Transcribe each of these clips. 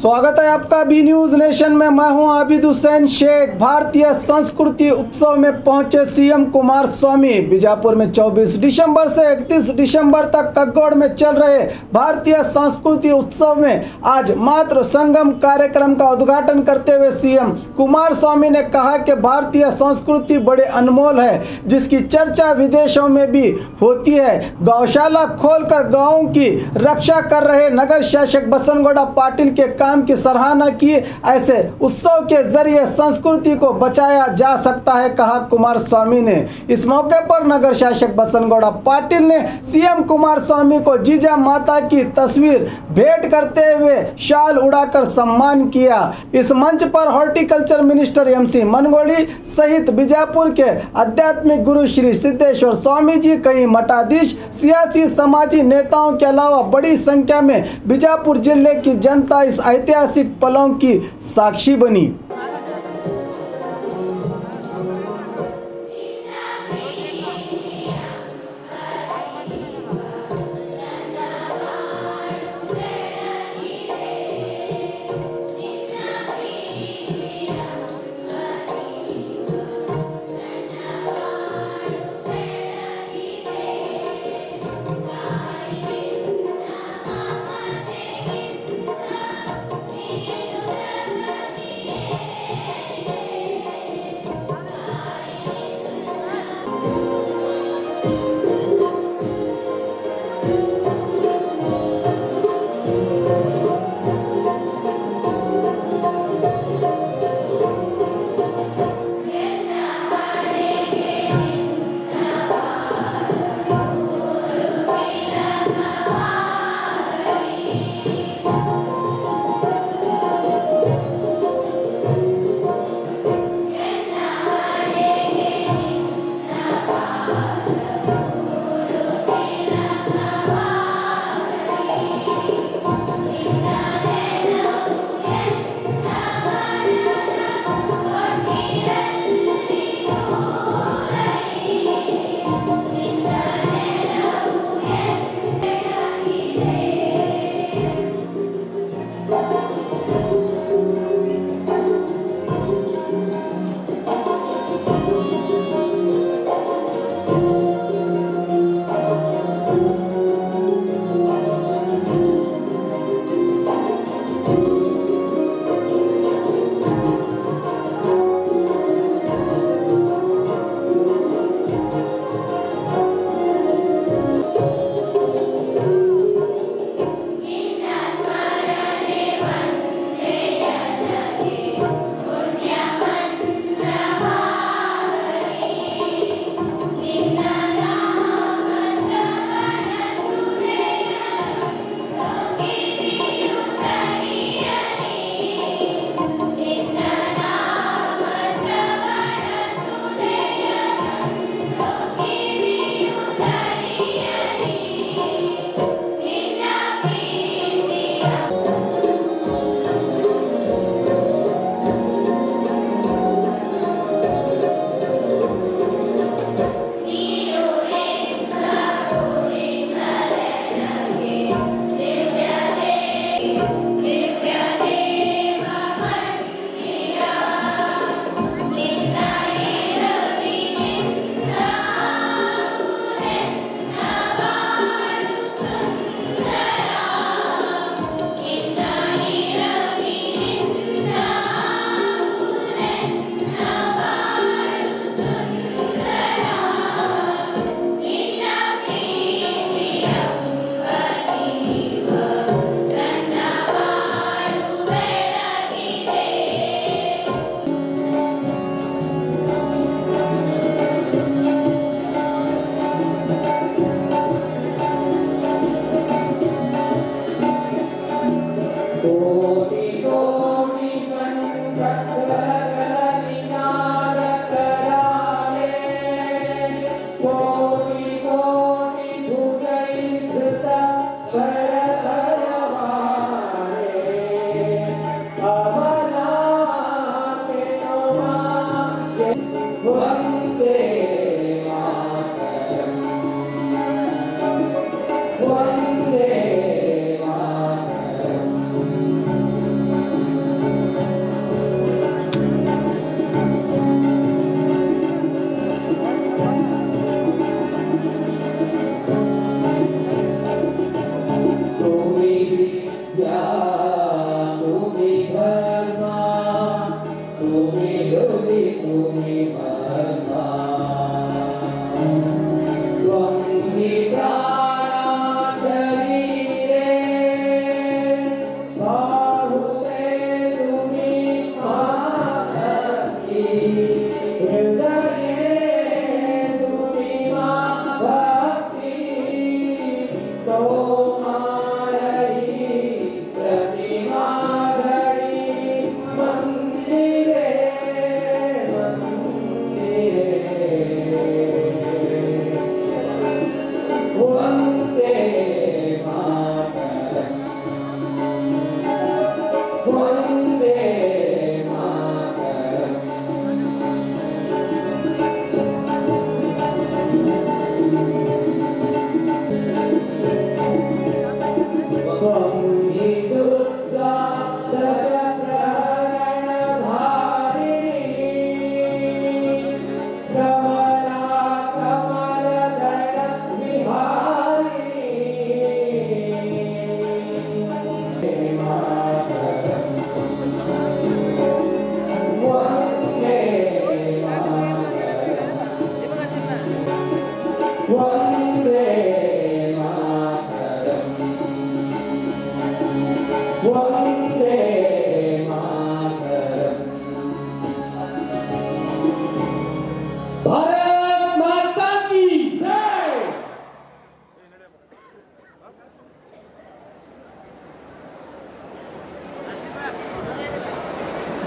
स्वागत है आपका बी न्यूज नेशन में। मैं हूं आबिद हुसैन शेख। भारतीय संस्कृति उत्सव में पहुंचे सीएम कुमारस्वामी। बीजापुर में 24 दिसंबर से 31 दिसंबर तक कग्गोड़ में चल रहे भारतीय संस्कृति उत्सव में आज मातृ संगम कार्यक्रम का उद्घाटन करते हुए सीएम कुमारस्वामी ने कहा कि भारतीय संस्कृति बड़े अनमोल है, जिसकी चर्चा विदेशों में भी होती है। गौशाला खोलकर गाँव की रक्षा कर रहे नगर शासक बसनगौड़ा पाटिल के काम की सराहना की। ऐसे उत्सव के जरिए संस्कृति को बचाया जा सकता है, कहा कुमारस्वामी ने। इस मौके पर नगर शासक बसनगौड़ा पाटिल ने सीएम कुमारस्वामी को जीजा माता की तस्वीर भेंट करते हुए शाल उड़ाकर सम्मान किया। इस मंच पर हॉर्टिकल्चर मिनिस्टर एमसी मनगोड़ी सहित बीजापुर के आध्यात्मिक गुरु श्री सिद्धेश्वर स्वामी जी, कई मठाधीश, सियासी समाजी नेताओं के अलावा बड़ी संख्या में बीजापुर जिले की जनता इस ऐतिहासिक पलों की साक्षी बनी।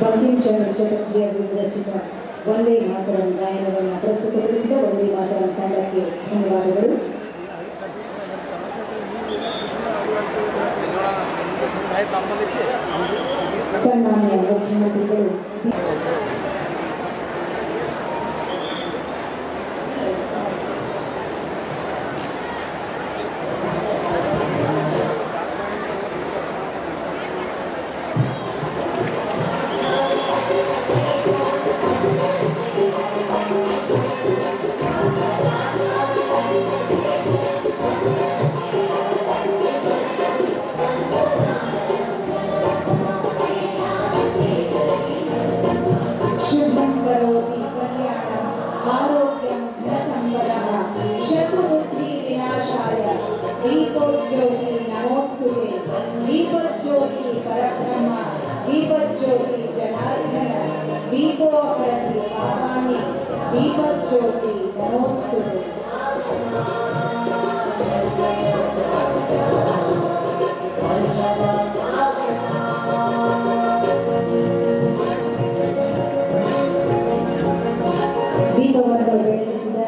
ಬಂಕಿಂಚಂದ್ರ ಚಟರ್ಜಿಯ ವಿರಚಿತ ವಂದೇ ಮಾತರಂ ಗಾಯನವನ್ನು ಪ್ರಸ್ತುತಪಡಿಸಿದ ವಂದೇ ಮಾತರಂ ತಂಡಕ್ಕೆ ಧನ್ಯವಾದಗಳು. ಸನ್ಮಾನ್ಯ ಮುಖ್ಯಮಂತ್ರಿಗಳು दीपोज्योति नमोस्तुते दीपज्योति परब्रह्म दीपज्योति जनार्दन दीपोहरति पापानि दीपज्योति नमोस्तुते. ದೀಪವನ್ನು ಬೆಳಗಿಸಿದ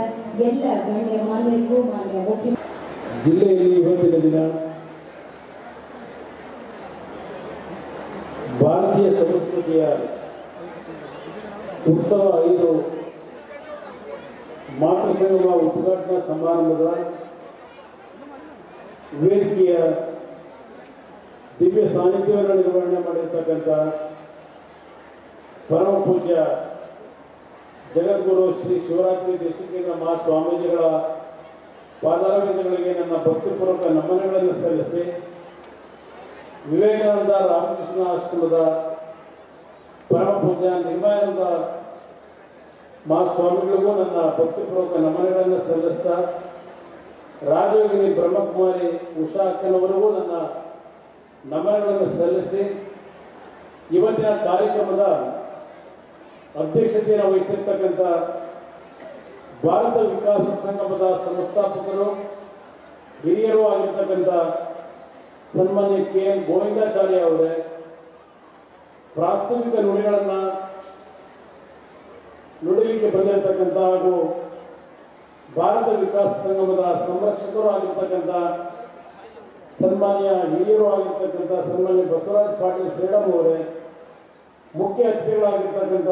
ಎಲ್ಲ ಗಣ್ಯ ಮಾನ್ಯರಿಗೂ ಮಾನ್ಯ ಮುಖ್ಯ ಜಿಲ್ಲೆಯಲ್ಲಿ ಇವತ್ತಿನ ದಿನ ಭಾರತೀಯ ಸಂಸ್ಕೃತಿಯ ಉತ್ಸವ 5 ಮಾತೃ ಸಂಗಮ ಉದ್ಘಾಟನಾ ಸಮಾರಂಭದ ವೇದಿಕೆಯ ದಿವ್ಯ ಸಾನ್ನಿಧ್ಯವನ್ನು ನಿರ್ವಹಣೆ ಮಾಡಿರ್ತಕ್ಕಂಥ ಪರಮ ಪೂಜ್ಯ ಜಗದ್ಗುರು ಶ್ರೀ ಶಿವರಾತ್ರಿ ದೇಶಿಕೇಂದ್ರ ಮಹಾಸ್ವಾಮೀಜಿಗಳ ಪಾದಾರವಿಂದಗಳಿಗೆ ನನ್ನ ಭಕ್ತಿಪೂರ್ವಕ ನಮನಗಳನ್ನು ಸಲ್ಲಿಸಿ, ವಿವೇಕಾನಂದ ರಾಮಕೃಷ್ಣ ಆಶ್ರಮದ ಪರಮ ಪೂಜ್ಯ ನಿರ್ಮಯಾನಂದ ಮಹಾಸ್ವಾಮಿಗಳಿಗೂ ನನ್ನ ಭಕ್ತಿಪೂರ್ವಕ ನಮನಗಳನ್ನು ಸಲ್ಲಿಸ್ತಾ, ರಾಜಯೋಗಿನಿ ಬ್ರಹ್ಮಕುಮಾರಿ ಉಷಾ ಅಕ್ಕನವರಿಗೂ ನನ್ನ ನಮನಗಳನ್ನು ಸಲ್ಲಿಸಿ, ಇವತ್ತಿನ ಕಾರ್ಯಕ್ರಮದ ಅಧ್ಯಕ್ಷತೆಯನ್ನು ವಹಿಸಿರ್ತಕ್ಕಂಥ ಭಾರತ ವಿಕಾಸ ಸಂಗಮದ ಸಂಸ್ಥಾಪಕರು ಹಿರಿಯರು ಆಗಿರ್ತಕ್ಕಂಥ ಸನ್ಮಾನ್ಯ KM ಗೋವಿಂದಾಚಾರ್ಯ ಅವರೇ, ಪ್ರಾಸ್ತಾವಿಕ ನುಡಿಗಳನ್ನು ನುಡಿಲಿಕ್ಕೆ ಬಂದಿರತಕ್ಕಂಥ ಹಾಗೂ ಭಾರತ ವಿಕಾಸ ಸಂಗಮದ ಸಂರಕ್ಷಕರು ಆಗಿರ್ತಕ್ಕಂಥ ಸನ್ಮಾನ್ಯ ಹಿರಿಯರು ಆಗಿರ್ತಕ್ಕಂಥ ಸನ್ಮಾನ್ಯ ಬಸವರಾಜ ಪಾಟೀಲ್ ಸೇಡಂ ಅವರೇ, ಮುಖ್ಯ ಅತಿಥಿಗಳಾಗಿರ್ತಕ್ಕಂಥ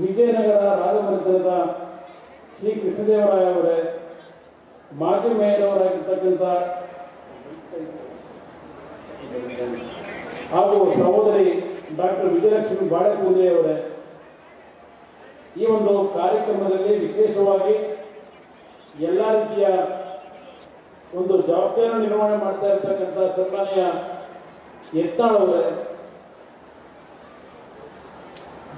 ವಿಜಯನಗರ ರಾಜಮನೆತನದ ಶ್ರೀ ಕೃಷ್ಣದೇವರಾಯ ಅವರೇ, ಮಾಜಿ ಮೇಯರ್ ಅವರಾಗಿರ್ತಕ್ಕಂಥ ಹಾಗೂ ಸಹೋದರಿ ಡಾಕ್ಟರ್ ವಿಜಯಲಕ್ಷ್ಮಿ ಬಾಳೆಕೂಲಿ ಅವರೇ, ಈ ಒಂದು ಕಾರ್ಯಕ್ರಮದಲ್ಲಿ ವಿಶೇಷವಾಗಿ ಎಲ್ಲ ರೀತಿಯ ಒಂದು ಜವಾಬ್ದಾರಿ ನಿರ್ವಹಣೆ ಮಾಡ್ತಾ ಇರ್ತಕ್ಕಂಥ ಸನ್ಮಾನ್ಯ ಯತ್ನಾಳ್ ಅವರೇ,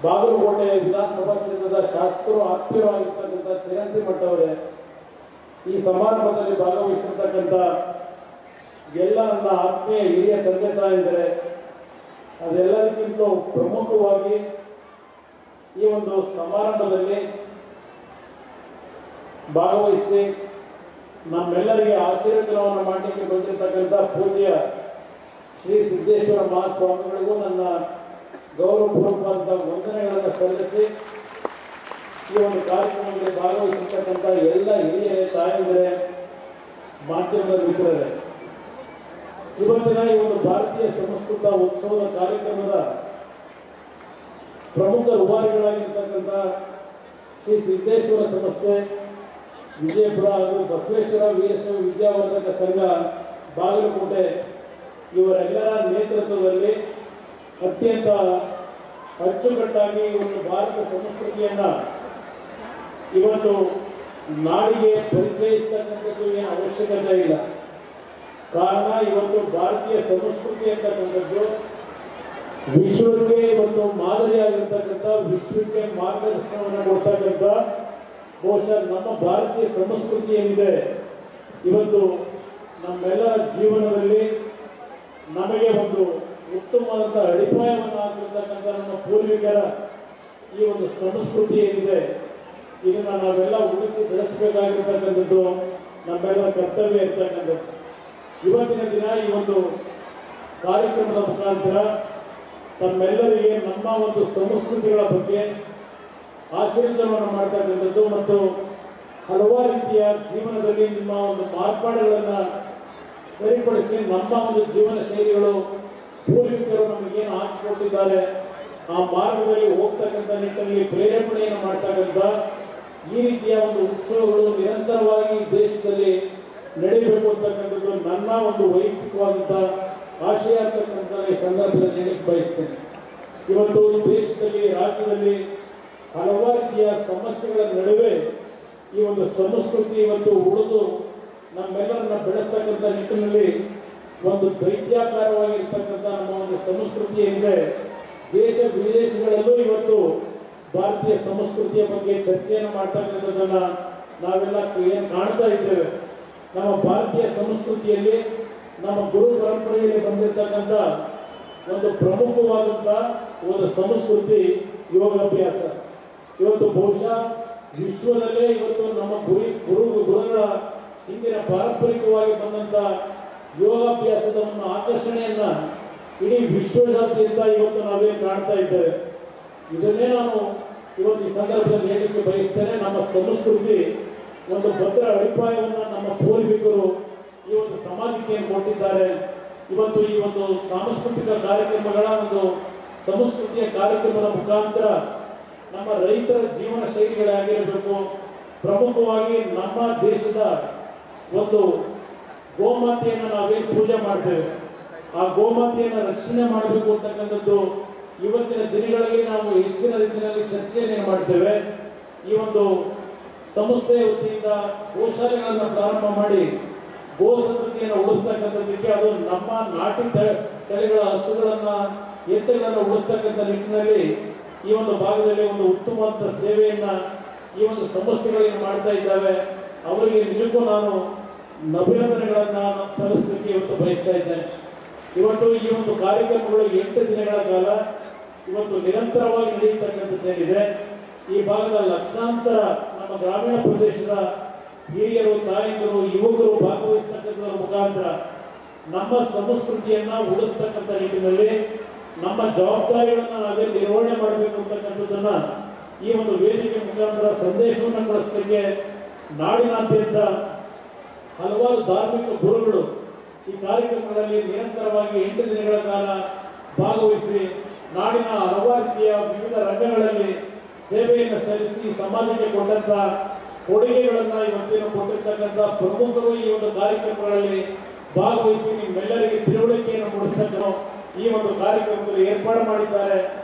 ಬಾಗಲಕೋಟೆ ವಿಧಾನಸಭಾ ಕ್ಷೇತ್ರದ ಶಾಸಕರು ಆತ್ಮೀಯರು ಆಗಿರ್ತಕ್ಕಂಥ ಚಿರಂತಿ ಮಠ ಅವರೇ, ಈ ಸಮಾರಂಭದಲ್ಲಿ ಭಾಗವಹಿಸಿರ್ತಕ್ಕಂಥ ಎಲ್ಲ ನನ್ನ ಆತ್ಮೀಯ ಹಿರಿಯ ತಂದೆ ತಾಯಿದರೆ, ಅದೆಲ್ಲದಕ್ಕಿಂತ ಪ್ರಮುಖವಾಗಿ ಈ ಒಂದು ಸಮಾರಂಭದಲ್ಲಿ ಭಾಗವಹಿಸಿ ನಮ್ಮೆಲ್ಲರಿಗೆ ಆಶೀರ್ವಾದವನ್ನು ಮಾಡಲಿಕ್ಕೆ ಬಂದಿರತಕ್ಕಂಥ ಪೂಜ್ಯ ಶ್ರೀ ಸಿದ್ದೇಶ್ವರ ಮಹಾಸ್ವಾಮಿಗಳಿಗೂ ನನ್ನ ಗೌರವಪೂರ್ವಕವಾದ ವಂದನೆಗಳನ್ನು ಸಲ್ಲಿಸಿ, ಈ ಒಂದು ಕಾರ್ಯಕ್ರಮದಲ್ಲಿ ಭಾಗವಹಿಸಿರ್ತಕ್ಕಂಥ ಎಲ್ಲ ಹಿರಿಯ ತಾಯಂದಿರೇ, ಮಾಧ್ಯಮದ ಮಿತ್ರರೇ, ಇವತ್ತಿನ ಈ ಒಂದು ಭಾರತೀಯ ಸಂಸ್ಕೃತ ಉತ್ಸವದ ಕಾರ್ಯಕ್ರಮದ ಪ್ರಮುಖ ರೂವಾರಿಗಳಾಗಿರ್ತಕ್ಕಂಥ ಶ್ರೀ ಸಿದ್ದೇಶ್ವರ ಸಂಸ್ಥೆ ವಿಜಯಪುರ ಹಾಗೂ ಬಸವೇಶ್ವರ ವೀರಶೈವ ವಿದ್ಯಾವರ್ಧಕ ಸಂಘ ಬಾಗಲಕೋಟೆ ಇವರೆಲ್ಲರ ನೇತೃತ್ವದಲ್ಲಿ ಅತ್ಯಂತ ಅಚ್ಚುಕಟ್ಟಾಗಿ ಒಂದು ಭಾರತ ಸಂಸ್ಕೃತಿಯನ್ನು ಇವತ್ತು ನಾಡಿಗೆ ಪರಿಚಯಿಸ್ತಕ್ಕಂಥದ್ದು ಏನು ಅವಶ್ಯಕತೆ ಇಲ್ಲ. ಕಾರಣ ಇವತ್ತು ಭಾರತೀಯ ಸಂಸ್ಕೃತಿ ಅಂತಕ್ಕಂಥದ್ದು ವಿಶ್ವಕ್ಕೆ ಇವತ್ತು ಮಾದರಿಯಾಗಿರ್ತಕ್ಕಂಥ, ವಿಶ್ವಕ್ಕೆ ಮಾರ್ಗದರ್ಶನವನ್ನು ಕೊಡ್ತಕ್ಕಂಥ ಬಹುಶಃ ನಮ್ಮ ಭಾರತೀಯ ಸಂಸ್ಕೃತಿ ಏನಿದೆ ಇವತ್ತು ನಮ್ಮೆಲ್ಲರ ಜೀವನದಲ್ಲಿ ನಮಗೆ ಒಂದು ಉತ್ತಮವಾದಂಥ ಅಡಿಪಾಯವನ್ನು ಹಾಕಿರ್ತಕ್ಕಂಥ ನಮ್ಮ ಪೂರ್ವಿಕರ ಈ ಒಂದು ಸಂಸ್ಕೃತಿ ಏನಿದೆ, ಇದನ್ನು ನಾವೆಲ್ಲ ಉಳಿಸಿ ಬೆಳೆಸಬೇಕಾಗಿರ್ತಕ್ಕಂಥದ್ದು ನಮ್ಮೆಲ್ಲರ ಕರ್ತವ್ಯ ಇರ್ತಕ್ಕಂಥದ್ದು. ಇವತ್ತಿನ ದಿನ ಈ ಒಂದು ಕಾರ್ಯಕ್ರಮದ ಮುಖಾಂತರ ತಮ್ಮೆಲ್ಲರಿಗೆ ನಮ್ಮ ಒಂದು ಸಂಸ್ಕೃತಿಗಳ ಬಗ್ಗೆ ಆಶೀರ್ವಾದವನ್ನು ಮಾಡ್ತಕ್ಕಂಥದ್ದು ಮತ್ತು ಹಲವಾರು ರೀತಿಯ ಜೀವನದಲ್ಲಿ ನಿಮ್ಮ ಒಂದು ಮಾರ್ಪಾಡುಗಳನ್ನು ಸರಿಪಡಿಸಿ ನಮ್ಮ ಒಂದು ಜೀವನ ಶೈಲಿಗಳು ಪೂರ್ವಿಕರು ನಮಗೇನು ಹಾಕಿಕೊಟ್ಟಿದ್ದಾರೆ ಆ ಮಾರ್ಗದಲ್ಲಿ ಹೋಗ್ತಕ್ಕಂಥ ನಿಟ್ಟಿನಲ್ಲಿ ಪ್ರೇರೇಪಣೆಯನ್ನು ಮಾಡ್ತಕ್ಕಂಥ ಈ ರೀತಿಯ ಒಂದು ಉತ್ಸವಗಳು ನಿರಂತರವಾಗಿ ದೇಶದಲ್ಲಿ ನಡೀಬೇಕು ಅಂತಕ್ಕಂಥದ್ದು ನನ್ನ ಒಂದು ವೈಯಕ್ತಿಕವಾದಂಥ ಆಶಯ ಅಂತಕ್ಕಂಥ ಈ ಸಂದರ್ಭದಲ್ಲಿ ಹೇಳಕ್ಕೆ ಬಯಸ್ತೇನೆ. ಇವತ್ತು ದೇಶದಲ್ಲಿ ರಾಜ್ಯದಲ್ಲಿ ಹಲವಾರು ರೀತಿಯ ಸಮಸ್ಯೆಗಳ ನಡುವೆ ಈ ಒಂದು ಸಂಸ್ಕೃತಿ ಇವತ್ತು ಉಳಿದು ನಮ್ಮೆಲ್ಲರನ್ನ ಬೆಳೆಸ್ತಕ್ಕಂಥ ನಿಟ್ಟಿನಲ್ಲಿ ಒಂದು ದೈತ್ಯಾಕಾರವಾಗಿರ್ತಕ್ಕಂಥ ನಮ್ಮ ಒಂದು ಸಂಸ್ಕೃತಿ ಏನಿದೆ, ದೇಶ ವಿದೇಶಗಳಲ್ಲೂ ಇವತ್ತು ಭಾರತೀಯ ಸಂಸ್ಕೃತಿಯ ಬಗ್ಗೆ ಚರ್ಚೆಯನ್ನು ಮಾಡ್ತಕ್ಕಂಥದ್ದನ್ನು ನಾವೆಲ್ಲ ಏನು ಕಾಣ್ತಾ ಇದ್ದೇವೆ. ನಮ್ಮ ಭಾರತೀಯ ಸಂಸ್ಕೃತಿಯಲ್ಲಿ ನಮ್ಮ ಗುರು ಪರಂಪರೆಯಲ್ಲಿ ಬಂದಿರತಕ್ಕಂಥ ಒಂದು ಪ್ರಮುಖವಾದಂಥ ಒಂದು ಸಂಸ್ಕೃತಿ ಯೋಗಾಭ್ಯಾಸ. ಇವತ್ತು ಬಹುಶಃ ವಿಶ್ವದಲ್ಲೇ ಇವತ್ತು ನಮ್ಮ ಗುರುಗಳ ಹಿಂದಿನ ಪಾರಂಪರಿಕವಾಗಿ ಬಂದಂಥ ಯೋಗಾಭ್ಯಾಸದ ಒಂದು ಆಕರ್ಷಣೆಯನ್ನ ಇಡೀ ವಿಶ್ವದಾದ್ಯಂತ ಇವತ್ತು ನಾವೇನು ಕಾಣ್ತಾ ಇದ್ದೇವೆ. ಇದನ್ನೇ ನಾನು ಇವತ್ತು ಈ ಸಂದರ್ಭದಲ್ಲಿ ಹೇಳಲಿಕ್ಕೆ ಬಯಸ್ತೇನೆ. ನಮ್ಮ ಸಂಸ್ಕೃತಿ ಒಂದು ಭದ್ರ ಅಡಿಪಾಯವನ್ನು ನಮ್ಮ ಪೂರ್ವಿಕರು ಈ ಒಂದು ಸಮಾಜಕ್ಕೆ ಏನು ಕೊಟ್ಟಿದ್ದಾರೆ. ಇವತ್ತು ಈ ಒಂದು ಸಾಂಸ್ಕೃತಿಕ ಕಾರ್ಯಕ್ರಮಗಳ ಒಂದು ಸಂಸ್ಕೃತಿಯ ಕಾರ್ಯಕ್ರಮದ ಮುಖಾಂತರ ನಮ್ಮ ರೈತರ ಜೀವನ ಶೈಲಿಗಳಾಗಿರಬೇಕು. ಪ್ರಮುಖವಾಗಿ ನಮ್ಮ ದೇಶದ ಒಂದು ಗೋಮಾತೆಯನ್ನು ನಾವೇನು ಪೂಜೆ ಮಾಡ್ತೇವೆ, ಆ ಗೋಮಾತೆಯನ್ನು ರಕ್ಷಣೆ ಮಾಡಬೇಕು ಅಂತಕ್ಕಂಥದ್ದು ಇವತ್ತಿನ ದಿನಗಳಲ್ಲಿ ನಾವು ಹೆಚ್ಚಿನ ರೀತಿಯಲ್ಲಿ ಚರ್ಚೆಯನ್ನು ಮಾಡ್ತೇವೆ. ಈ ಒಂದು ಸಂಸ್ಥೆಯ ವತಿಯಿಂದ ಗೋಶಾಲೆಗಳನ್ನು ಪ್ರಾರಂಭ ಮಾಡಿ ಗೋ ಸಂತತಿಯನ್ನು ಉಳಿಸ್ತಕ್ಕಂಥದ್ದಕ್ಕೆ, ಅದು ನಮ್ಮ ನಾಟಿ ತಳಿಗಳ ಹಸುಗಳನ್ನು ಎತ್ತುಗಳನ್ನು ಉಳಿಸ್ತಕ್ಕಂಥ ನಿಟ್ಟಿನಲ್ಲಿ ಈ ಒಂದು ಭಾಗದಲ್ಲಿ ಒಂದು ಉತ್ತಮವಾದ ಸೇವೆಯನ್ನು ಈ ಒಂದು ಸಂಸ್ಥೆಗಳಿಗೆ ಮಾಡ್ತಾ ಇದ್ದಾವೆ. ಅವರಿಗೆ ನಿಜಕ್ಕೂ ನಾನು ಅಭಿನಂದನೆಗಳನ್ನು ಸಲ್ಲಿಸಲಿಕ್ಕೆ ಇವತ್ತು ಬಯಸ್ತಾ ಇದ್ದೇನೆ. ಇವತ್ತು ಈ ಒಂದು ಕಾರ್ಯಕ್ರಮಗಳು 8 ದಿನಗಳ ಕಾಲ ಇವತ್ತು ನಿರಂತರವಾಗಿ ನಡೆಯತಕ್ಕಂಥದ್ದೇನಿದೆ. ಈ ಭಾಗದ ಲಕ್ಷಾಂತರ ನಮ್ಮ ಗ್ರಾಮೀಣ ಪ್ರದೇಶದ ಹಿರಿಯರು, ತಾಯಂದಿರು, ಯುವಕರು ಭಾಗವಹಿಸ್ತಕ್ಕಂಥದ್ರ ಮುಖಾಂತರ ನಮ್ಮ ಸಂಸ್ಕೃತಿಯನ್ನು ಉಳಿಸ್ತಕ್ಕಂಥ ನಿಟ್ಟಿನಲ್ಲಿ ನಮ್ಮ ಜವಾಬ್ದಾರಿಗಳನ್ನು ನಾವೇ ನಿರ್ವಹಣೆ ಮಾಡಬೇಕು ಅಂತಕ್ಕಂಥದ್ದನ್ನು ಈ ಒಂದು ವೇದಿಕೆ ಮುಖಾಂತರ ಸಂದೇಶವನ್ನು ಕಳಿಸಲಿಕ್ಕೆ ನಾಡಿನಾದ್ಯಂತ ಹಲವಾರು ಧಾರ್ಮಿಕ ಗುರುಗಳು ಈ ಕಾರ್ಯಕ್ರಮಗಳಲ್ಲಿ ನಿರಂತರವಾಗಿ 8 ದಿನಗಳ ಕಾಲ ಭಾಗವಹಿಸಿ ನಾಡಿನ ಹಲವಾರು ರೀತಿಯ ವಿವಿಧ ರಂಗಗಳಲ್ಲಿ ಸೇವೆಯನ್ನು ಸಲ್ಲಿಸಿ ಸಮಾಜಕ್ಕೆ ಕೊಟ್ಟಂತ ಕೊಡುಗೆಗಳನ್ನು ಇವತ್ತಿನ ಕೊಟ್ಟಿರ್ತಕ್ಕಂಥ ಪ್ರಮುಖರು ಈ ಒಂದು ಕಾರ್ಯಕ್ರಮಗಳಲ್ಲಿ ಭಾಗವಹಿಸಿ ನಿಮ್ಮೆಲ್ಲರಿಗೆ ತಿಳುವಳಿಕೆಯನ್ನು ಮೂಡಿಸ್ತಕ್ಕಂಥ ಈ ಒಂದು ಕಾರ್ಯಕ್ರಮದಲ್ಲಿ ಏರ್ಪಾಡು ಮಾಡಿದ್ದಾರೆ.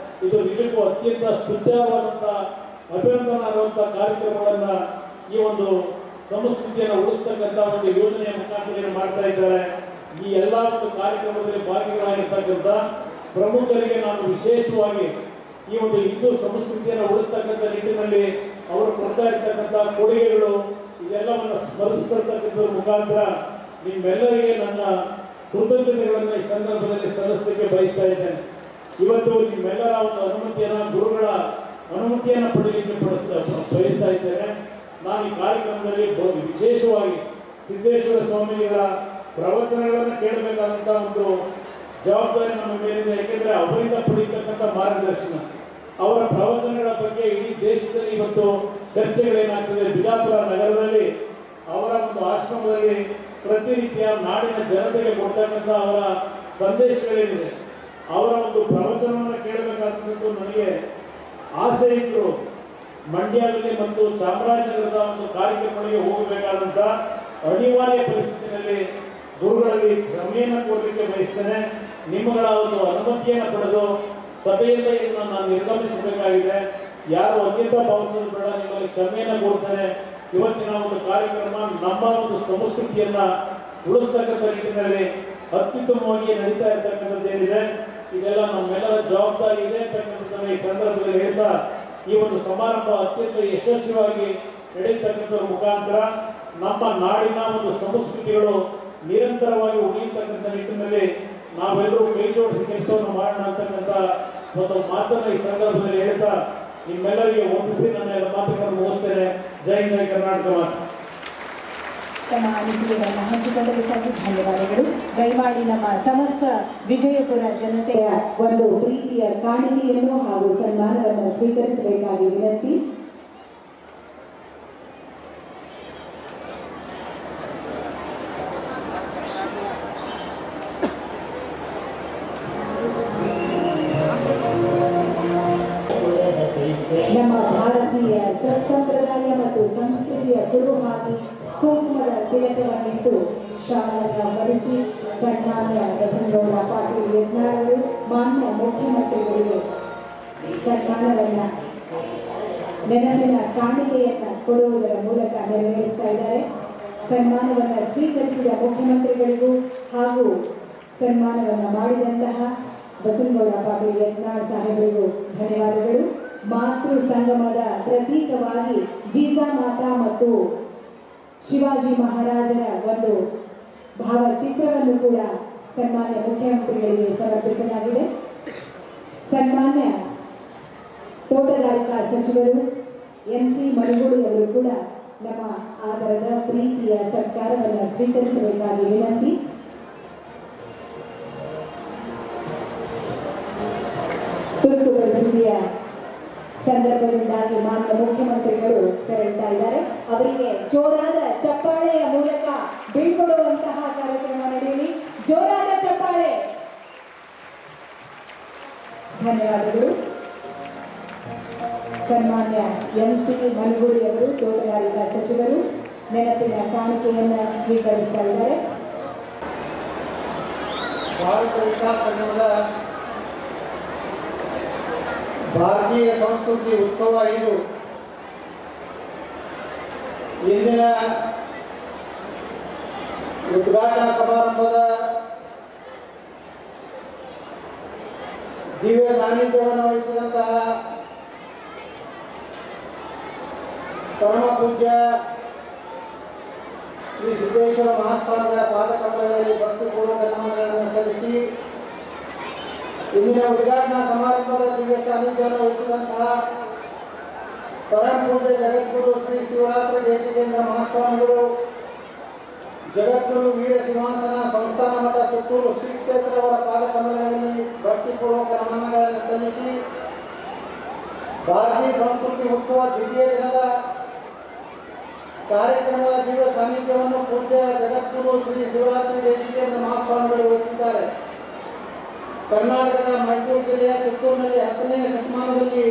ಇದು ನಿಜಕ್ಕೂ ಅತ್ಯಂತ ಸ್ತುತ್ಯವಾದಂಥ ಅಭಿನಂದನಾರ್ಹವಂಥ ಕಾರ್ಯಕ್ರಮಗಳನ್ನು ಈ ಒಂದು ಸಂಸ್ಕೃತಿಯನ್ನು ಉಳಿಸ್ತಕ್ಕಂಥ ಒಂದು ಯೋಜನೆಯ ಮುಖಾಂತರ ಮಾಡ್ತಾ ಇದ್ದಾರೆ. ಈ ಎಲ್ಲ ಒಂದು ಕಾರ್ಯಕ್ರಮದಲ್ಲಿ ಭಾಗಿಗಳಾಗಿರ್ತಕ್ಕಂಥ ಪ್ರಮುಖರಿಗೆ ನಾನು ವಿಶೇಷವಾಗಿ ಈ ಒಂದು ಹಿಂದೂ ಸಂಸ್ಕೃತಿಯನ್ನು ಉಳಿಸ್ತಕ್ಕಂಥ ನಿಟ್ಟಿನಲ್ಲಿ ಅವರು ಕೊಡ್ತಾ ಇರ್ತಕ್ಕಂಥ ಕೊಡುಗೆಗಳು ಇದೆಲ್ಲವನ್ನು ಸ್ಮರಿಸ್ತಕ್ಕಂಥದ್ರ ಮುಖಾಂತರ ನಿಮ್ಮೆಲ್ಲರಿಗೆ ನನ್ನ ಕೃತಜ್ಞತೆಗಳನ್ನು ಈ ಸಂದರ್ಭದಲ್ಲಿ ಸಲ್ಲಿಸಲಿಕ್ಕೆ ಬಯಸ್ತಾ ಇದ್ದೇನೆ. ಇವತ್ತು ನಿಮ್ಮೆಲ್ಲರ ಒಂದು ಅನುಮತಿಯನ್ನು, ಗುರುಗಳ ಅನುಮತಿಯನ್ನು ಪಡೆಯಲಿಕ್ಕೆ ಬಯಸ್ತಾ ಇದ್ದೇನೆ. ನಾನು ಈ ಕಾರ್ಯಕ್ರಮದಲ್ಲಿ ವಿಶೇಷವಾಗಿ ಸಿದ್ದೇಶ್ವರ ಸ್ವಾಮಿಗಳ ಪ್ರವಚನಗಳನ್ನು ಕೇಳಬೇಕಾದಂಥ ಒಂದು ಜವಾಬ್ದಾರಿ ನಮ್ಮ ಮೇಲಿದೆ. ಯಾಕೆಂದರೆ ಅವರಿಂದ ಪಡೆಯತಕ್ಕಂಥ ಮಾರ್ಗದರ್ಶನ, ಅವರ ಪ್ರವಚನಗಳ ಬಗ್ಗೆ ಇಡೀ ದೇಶದಲ್ಲಿ ಇವತ್ತು ಚರ್ಚೆಗಳೇನಾಗ್ತದೆ. ಬಿಜಾಪುರ ನಗರದಲ್ಲಿ ಅವರ ಒಂದು ಆಶ್ರಮದಲ್ಲಿ ಪ್ರತಿ ರೀತಿಯ ನಾಡಿನ ಜನತೆಗೆ ಕೊಡ್ತಕ್ಕಂಥ ಅವರ ಸಂದೇಶಗಳೇನಿದೆ, ಅವರ ಒಂದು ಪ್ರವಚನವನ್ನು ಕೇಳಬೇಕಾದಂಥದ್ದು ನನಗೆ ಆಸೆ ಇತ್ತು. ಮಂಡ್ಯದಲ್ಲಿ ಮತ್ತು ಚಾಮರಾಜನಗರದ ಒಂದು ಕಾರ್ಯಕ್ರಮಗಳಿಗೆ ಹೋಗಬೇಕಾದಂಥ ಅನಿವಾರ್ಯ ಪರಿಸ್ಥಿತಿಯಲ್ಲಿ ಗುರುಗಳಲ್ಲಿ ಕ್ಷಮೆಯನ್ನು ಕೊಡಲಿಕ್ಕೆ ಬಯಸ್ತೇನೆ. ನಿಮ್ಮಗಳ ಒಂದು ಅನುಮತಿಯನ್ನು ಪಡೆದು ಸಭೆಯಿಂದ ಇದನ್ನು ನಾನು ನಿರ್ಗಮಿಸಬೇಕಾಗಿದೆ. ಯಾರು ಅನ್ಯತಾ ಭಾವಿಸೋದು ಬೇಡ, ನಿಮ್ಮಲ್ಲಿ ಕ್ಷಮೆಯನ್ನು ಕೊಡ್ತೇನೆ. ಇವತ್ತಿನ ಒಂದು ಕಾರ್ಯಕ್ರಮ ನಮ್ಮ ಒಂದು ಸಂಸ್ಕೃತಿಯನ್ನು ಉಳಿಸ್ತಕ್ಕಂಥ ನಿಟ್ಟಿನಲ್ಲಿ ಅತ್ಯುತ್ತಮವಾಗಿ ನಡೀತಾ ಇರ್ತಕ್ಕಂಥದ್ದೇನಿದೆ, ಇದೆಲ್ಲ ನಮ್ಮೆಲ್ಲರ ಜವಾಬ್ದಾರಿ ಇದೆ ಅಂತಕ್ಕಂಥದ್ದನ್ನು ಈ ಸಂದರ್ಭದಲ್ಲಿ ಹೇಳ್ತಾ, ಈ ಒಂದು ಸಮಾರಂಭ ಅತ್ಯಂತ ಯಶಸ್ವಿಯಾಗಿ ನಡೆಯತಕ್ಕಂಥದ್ರ ಮುಖಾಂತರ ನಮ್ಮ ನಾಡಿನ ಒಂದು ಸಂಸ್ಕೃತಿಗಳು ನಿರಂತರವಾಗಿ ಉಳಿಯತಕ್ಕಂಥ ನಿಟ್ಟಿನಲ್ಲಿ ನಾವೆಲ್ಲರೂ ಕೈ ಜೋಡಿಸಿ ಕೆಲಸವನ್ನು ಮಾಡೋಣ ಅಂತಕ್ಕಂಥ ಒಂದು ಮಾತನ್ನು ಈ ಸಂದರ್ಭದಲ್ಲಿ ಹೇಳ್ತಾ ನಿಮ್ಮೆಲ್ಲರಿಗೆ ವಂದಿಸಿ ನನ್ನ ಮಾತುಗಳನ್ನು ಮುಗಿಸ್ತೇನೆ. ಜೈ ಹಿಂದ್, ಜೈ ಕರ್ನಾಟಕ ಮಾತು. ತಮ್ಮ ಅನಿಸಿಕೆಗಳನ್ನು ಹಂಚಿಕೊಳ್ಳಬೇಕಾಗಿ ಧನ್ಯವಾದಗಳು. ದಯಮಾಡಿ ನಮ್ಮ ಸಮಸ್ತ ವಿಜಯಪುರ ಜನತೆಯ ಒಂದು ಪ್ರೀತಿಯ ಕಾಣಿಕೆಯನ್ನು ಹಾಗೂ ಸನ್ಮಾನವನ್ನು ಸ್ವೀಕರಿಸಬೇಕಾಗಿ ವಿನಂತಿ. ನಮ್ಮ ಭಾರತೀಯ ಸತ್ಸಂಪ್ರದಾಯ ಮತ್ತು ಸಂಸ್ಕೃತಿಯ ಕುರುಹಾಗಿ ಕುಂಕುಮದ ತಿಲಕವನ್ನಿಟ್ಟು ಶಾಲೆಯನ್ನು ಹೊರಿಸಿ ಸನ್ಮಾನ್ಯ ಬಸನಗೌಡ ಪಾಟೀಲ್ ಯತ್ನಾಳರು ಮಾನ್ಯ ಮುಖ್ಯಮಂತ್ರಿಗಳಿಗೆ ಸನ್ಮಾನವನ್ನು ನೆನಪಿನ ಕಾಣಿಕೆಯನ್ನು ಕೊಡುವುದರ ಮೂಲಕ ನೆರವೇರಿಸ್ತಾ ಇದ್ದಾರೆ. ಸನ್ಮಾನವನ್ನು ಸ್ವೀಕರಿಸಿದ ಮುಖ್ಯಮಂತ್ರಿಗಳಿಗೂ ಹಾಗೂ ಸನ್ಮಾನವನ್ನು ಮಾಡಿದಂತಹ ಬಸನಗೌಡ ಪಾಟೀಲ್ ಯತ್ನಾಳ್ ಸಾಹೇಬರಿಗೂ ಧನ್ಯವಾದಗಳು. ಮಾತೃ ಸಂಗಮದ ಪ್ರತೀಕವಾಗಿ ಜೀಜಾಮಾತಾ ಮತ್ತು ಶಿವಾಜಿ ಮಹಾರಾಜರ ಒಂದು ಭಾವಚಿತ್ರವನ್ನು ಕೂಡ ಸನ್ಮಾನ್ಯ ಮುಖ್ಯಮಂತ್ರಿಗಳಿಗೆ ಸಮರ್ಪಿಸಲಾಗಿದೆ. ಸನ್ಮಾನ್ಯ ತೋಟಗಾರಿಕಾ ಸಚಿವರು NC ಮಣಿಗೂಳಿ ಅವರು ಕೂಡ ನಮ್ಮ ಆದರದ ಪ್ರೀತಿಯ ಸತ್ಕಾರವನ್ನು ಸ್ವೀಕರಿಸಬೇಕಾಗಿ ವಿನಂತಿ. ತುರ್ತು ಪರಿಸ್ಥಿತಿಯ ಸಂದರ್ಭದಿಂದಾಗಿ ಮಾನ್ಯ ಮುಖ್ಯಮಂತ್ರಿಗಳು ತೆರಳುತ್ತಾ ಇದ್ದಾರೆ. ಅವರಿಗೆ ಜೋರಾದ ಚಪ್ಪಾಳೆಯ ಮೂಲಕ ಬೀಳ್ಕೊಡುವಂತಹ ಕಾರ್ಯಕ್ರಮ ನಡೆಯಲಿ. ಜೋರಾದ ಚಪ್ಪಾಳೆ. ಧನ್ಯವಾದಗಳು. ಸನ್ಮಾನ್ಯ NC ಮನಗೂಳಿ ಅವರು ತೋಟಗಾರಿಕಾ ಸಚಿವರು ನೆನಪಿನ ಕಾಣಿಕೆಯನ್ನು ಸ್ವೀಕರಿಸ್ತಾ ಇದ್ದಾರೆ. ಭಾರತ ವಿಕಾಸ ಸಂಘದ ಭಾರತೀಯ ಸಂಸ್ಕೃತಿ ಉತ್ಸವ ಇದು ಇಂದಿನ ಉದ್ಘಾಟನಾ ಸಮಾರಂಭದ ದಿವ್ಯ ಸಾನ್ನಿಧ್ಯವನ್ನು ವಹಿಸಿದಂತಹ ಪರಮ ಪೂಜ್ಯ ಶ್ರೀ ಸಿದ್ದೇಶ್ವರ ಮಹಾಸ್ವಾಮಿಗಳ ಪಾದಕಮಲಗಳಲ್ಲಿ ಭಕ್ತಿಪೂರ್ವಕ ನಮನಗಳನ್ನು ಸಲ್ಲಿಸಿ ಇಂದಿನ ಉದ್ಘಾಟನಾ ಸಮಾರಂಭದ ದಿವ್ಯ ಸಾನ್ನಿಧ್ಯವನ್ನು ವಹಿಸಿದಂತಹ ಪರಮ ಪೂಜ್ಯ ಜಗದ್ಗುರು ಶ್ರೀ ಶಿವರಾತ್ರಿ ದೇಶಿಕೇಂದ್ರ ಮಹಾಸ್ವಾಮಿಗಳು, ಜಗದ್ಗುರು ವೀರ ಸಿಂಹಾಸನ ಸಂಸ್ಥಾನ ಮಠ ಸುತ್ತೂರು ಶ್ರೀ ಕ್ಷೇತ್ರವರ ಪಾದಕಮಲಗಳಲ್ಲಿ ಭಕ್ತಿಪೂರ್ವಕ ನಮನಗಳನ್ನು ಸಲ್ಲಿಸಿ ಭಾರತೀಯ ಸಂಸ್ಕೃತಿ ಉತ್ಸವ ದ್ವಿತೀಯ ದಿನದ ಕಾರ್ಯಕ್ರಮದ ದಿವ್ಯ ಸಾನ್ನಿಧ್ಯವನ್ನು ಪೂಜ್ಯ ಜಗದ್ಗುರು ಶ್ರೀ ಶಿವರಾತ್ರಿ ದೇಶಿಕೇಂದ್ರ ಮಹಾಸ್ವಾಮಿಗಳು ವಹಿಸಿದ್ದಾರೆ. ಕರ್ನಾಟಕದ ಮೈಸೂರು ಜಿಲ್ಲೆಯ ಸುತ್ತೂರಿನಲ್ಲಿ 10ನೇ ಶತಮಾನದಲ್ಲಿ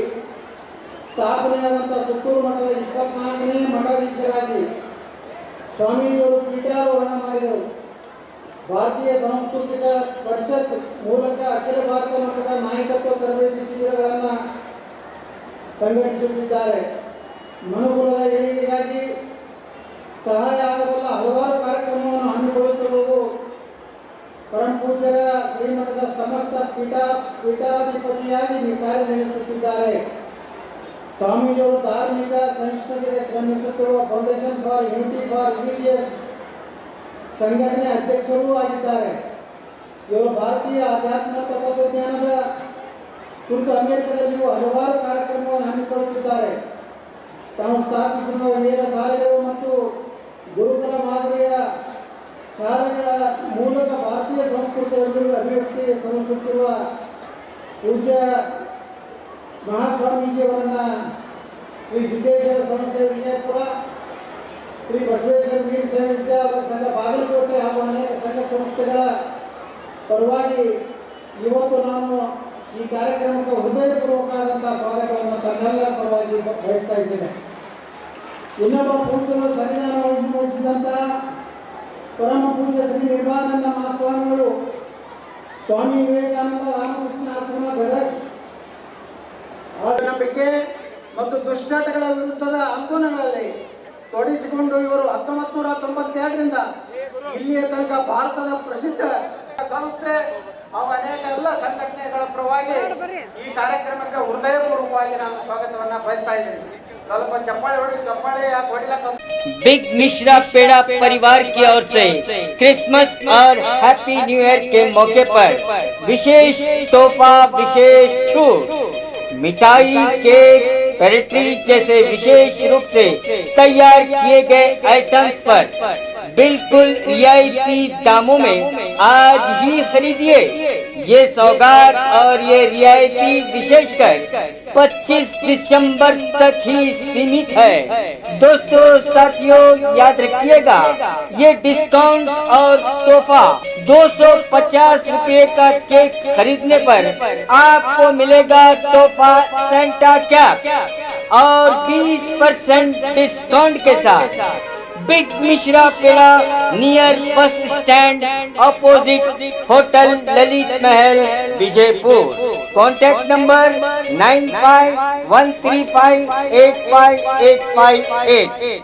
ಸ್ಥಾಪನೆಯಾದಂಥ ಸುತ್ತೂರು ಮಠದ 24ನೇ ಮಠಾಧೀಶರಾಗಿ ಸ್ವಾಮೀಜಿಯವರು ಪೀಠಾರೋಹಣ ಮಾಡಿದರು. ಭಾರತೀಯ ಸಾಂಸ್ಕೃತಿಕ ಪರಿಷತ್ ಮೂಲಕ ಅಖಿಲ ಭಾರತ ಮಟ್ಟದ ನಾಯಕತ್ವ ತರಬೇತಿ ಶಿಬಿರಗಳನ್ನು ಸಂಘಟಿಸುತ್ತಿದ್ದಾರೆ. ಮನುಕುಲದ ಏಳಿಗೆಗಾಗಿ ಸಹಾಯ ಆಗಬಲ್ಲ ಹಲವಾರು ಕಾರ್ಯಕ್ರಮವನ್ನು ಹಮ್ಮಿಕೊಳ್ಳುತ್ತಿರುವುದು ಪರಮ ಪೂಜ್ಯರ ಶ್ರೀಮಠದ ಸಮರ್ಥ ಪೀಠಾಧಿಪತಿಯಾಗಿ ಕಾರ್ಯನಿರ್ವಹಿಸುತ್ತಿದ್ದಾರೆ. ಸ್ವಾಮೀಜಿಯವರು ಧಾರ್ಮಿಕ ಸಹಿಷ್ಣುತೆಗೆ ಶ್ರಮಿಸುತ್ತಿರುವ foundation for unity for religious ಸಂಘಟನೆ ಅಧ್ಯಕ್ಷರೂ ಆಗಿದ್ದಾರೆ. ಇವರು ಭಾರತೀಯ ಆಧ್ಯಾತ್ಮ ತತ್ವಜ್ಞಾನದ ಕುರಿತು ಅಮೆರಿಕದಲ್ಲಿಯೂ ಹಲವಾರು ಕಾರ್ಯಕ್ರಮವನ್ನು ಹಮ್ಮಿಕೊಳ್ಳುತ್ತಿದ್ದಾರೆ. ತಾವು ಸ್ಥಾಪಿಸಿರುವ ವೇದ ಶಾಲೆಗಳು ಮತ್ತು ಗುರುಕುಲ ಮಾದರಿಯ ಶಾಲೆಗಳ ಮೂಲಕ ಭಾರತೀಯ ಸಂಸ್ಕೃತಿಯನ್ನು ಅಭಿವ್ಯಕ್ತಿ ಸಲ್ಲಿಸುತ್ತಿರುವ ಪೂಜ್ಯ ಮಹಾಸ್ವಾಮೀಜಿಯವರನ್ನು ಶ್ರೀ ಸಿದ್ದೇಶ್ವರ ಸಂಸ್ಥೆ ವಿಜಯಪುರ, ಶ್ರೀ ಬಸವೇಶ್ವರ ವೀರ ಸೇವಾ ವಿದ್ಯಾವರ್ಧಕ ಸಂಘ ಬಾಗಲಕೋಟೆ ಹಾಗೂ ಅನೇಕ ಸಂಘ ಸಂಸ್ಥೆಗಳ ಪರವಾಗಿ ಇವತ್ತು ನಾನು ಈ ಕಾರ್ಯಕ್ರಮಕ್ಕೆ ಹೃದಯಪೂರ್ವಕವಾದಂಥ ಸ್ವಾಗತವನ್ನು ತನ್ನೆಲ್ಲರ ಪರವಾಗಿ ಬಯಸ್ತಾ ಇದ್ದೇನೆ. ಇನ್ನೊಬ್ಬ ಪೂಜ್ಯರು ಸಂವಿಧಾನವನ್ನು ವಹಿಸಿದಂಥ ಪರಮ ಪೂಜ್ಯ ಶ್ರೀ ನಿರ್ಮಲಾನಂದ ಮಹಾಸ್ವಾಮಿಗಳು ಸ್ವಾಮಿ ವಿವೇಕಾನಂದ ರಾಮಕೃಷ್ಣ ಆಶ್ರಮ ಗದಗ ನಂಬಿಕೆ ಮತ್ತು ದುಶ್ಚಟಗಳ ವಿರುದ್ಧದ ಆಂದೋಲನಗಳಲ್ಲಿ ತೊಡಗಿಸಿಕೊಂಡು ಇವರು 1992ರಿಂದ ಇಲ್ಲಿಯ ತನಕ ಭಾರತದ ಪ್ರಸಿದ್ಧ ಸಂಸ್ಥೆ ಹಾಗೂ ಅನೇಕ ಎಲ್ಲ ಸಂಘಟನೆಗಳ ಪರವಾಗಿ ಈ ಕಾರ್ಯಕ್ರಮಕ್ಕೆ ಹೃದಯಪೂರ್ವಕವಾಗಿ ನಾನು ಸ್ವಾಗತವನ್ನ ಬಯಸ್ತಾ ಇದ್ದೀನಿ. ಸ್ವಲ್ಪ ಚಪ್ಪಾಳೆ ಹೊಡಿ, ಚಪ್ಪಾಳೆ ಯಾಕೆ ಹೊಡಿಲಕ್ಕ? बिग मिश्रा पेड़ा परिवार की ओर से क्रिसमस और हैप्पी न्यू ईयर के मौके पर विशेष तोहफा, विशेष छूट, मिठाई, केक, पेस्ट्री जैसे विशेष रूप से तैयार किए गए आइटम्स पर बिल्कुल रियायती दामों में आज ही खरीदिए। ये सौगात और ये रियायती विशेषकर 25 दिसंबर तक ही सीमित है। दोस्तों साथियों याद रखिएगा, ये डिस्काउंट और तोहफा 250 रुपए का केक खरीदने पर आपको मिलेगा तोहफा सेंटा कैप और 20% डिस्काउंट के साथ। Big Mishra Peda near bus stand opposite hotel Lalit Mahal Vijayapura. Contact number 9513585858।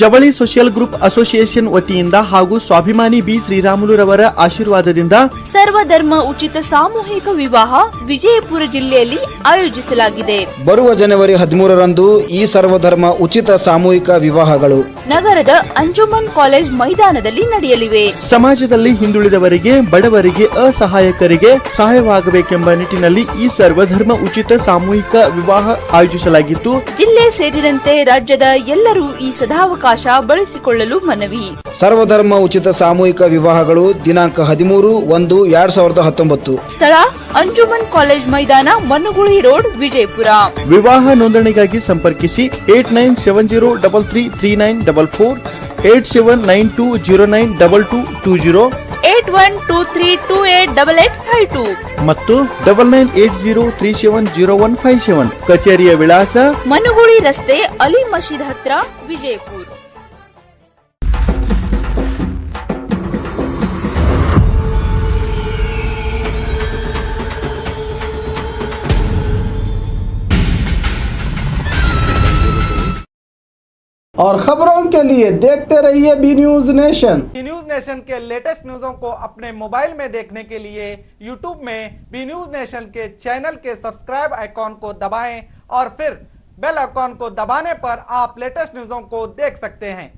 ಜವಳಿ ಸೋಷಿಯಲ್ ಗ್ರೂಪ್ ಅಸೋಸಿಯೇಷನ್ ವತಿಯಿಂದ ಹಾಗೂ ಸ್ವಾಭಿಮಾನಿ ಬಿ ಶ್ರೀರಾಮುಲುರವರ ಆಶೀರ್ವಾದದಿಂದ ಸರ್ವಧರ್ಮ ಉಚಿತ ಸಾಮೂಹಿಕ ವಿವಾಹ ವಿಜಯಪುರ ಜಿಲ್ಲೆಯಲ್ಲಿ ಆಯೋಜಿಸಲಾಗಿದೆ। ಬರುವ ಜನವರಿ 13ರಂದು ಈ ಸರ್ವಧರ್ಮ ಉಚಿತ ಸಾಮೂಹಿಕ ವಿವಾಹಗಳು ನಗರದ ಅಂಜುಮನ್ ಕಾಲೇಜ್ ಮೈದಾನದಲ್ಲಿ ನಡೆಯಲಿವೆ। ಸಮಾಜದಲ್ಲಿ ಹಿಂದುಳಿದವರಿಗೆ, ಬಡವರಿಗೆ, ಅಸಹಾಯಕರಿಗೆ ಸಹಾಯವಾಗಬೇಕೆಂಬ ನಿಟ್ಟಿನಲ್ಲಿ ಈ ಸರ್ವಧರ್ಮ ಉಚಿತ ಸಾಮೂಹಿಕ ವಿವಾಹ ಆಯೋಜಿಸಲಾಗಿತ್ತು। ಜಿಲ್ಲೆ ಸೇರಿದಂತೆ ರಾಜ್ಯದ ಎಲ್ಲರೂ ಈ ಸದಾವಕಾಶ ಬಳಸಿಕೊಳ್ಳಲು ಮನವಿ। ಸರ್ವಧರ್ಮ ಉಚಿತ ಸಾಮೂಹಿಕ ವಿವಾಹಗಳು ದಿನಾಂಕ 13/1/2019। ಸ್ಥಳ ಅಂಜುಮನ್ ಕಾಲೇಜ್ ಮೈದಾನ, ಮನುಗುಳಿ ರೋಡ್, ವಿಜಯಪುರ। ವಿವಾಹ ನೋಂದಣಿಗಾಗಿ ಸಂಪರ್ಕಿಸಿ 8970333944, 8792092220, 8123288852 ಮತ್ತು 9980370157। ಕಚೇರಿಯ ವಿಳಾಸ ಮನುಗುಳಿ ರಸ್ತೆ, ಅಲಿ ಮಸೀದ್ ಹತ್ರ, ವಿಜಯಪುರ। और खबरों के लिए देखते रहिए B News Nation. B News Nation के लेटेस्ट न्यूज़ों को अपने मोबाइल में देखने के लिए यूट्यूब में बी न्यूज नेशन के चैनल के सब्सक्राइब आइकॉन को दबाएं और फिर बेल आइकॉन को दबाने पर आप लेटेस्ट न्यूज़ों को देख सकते हैं।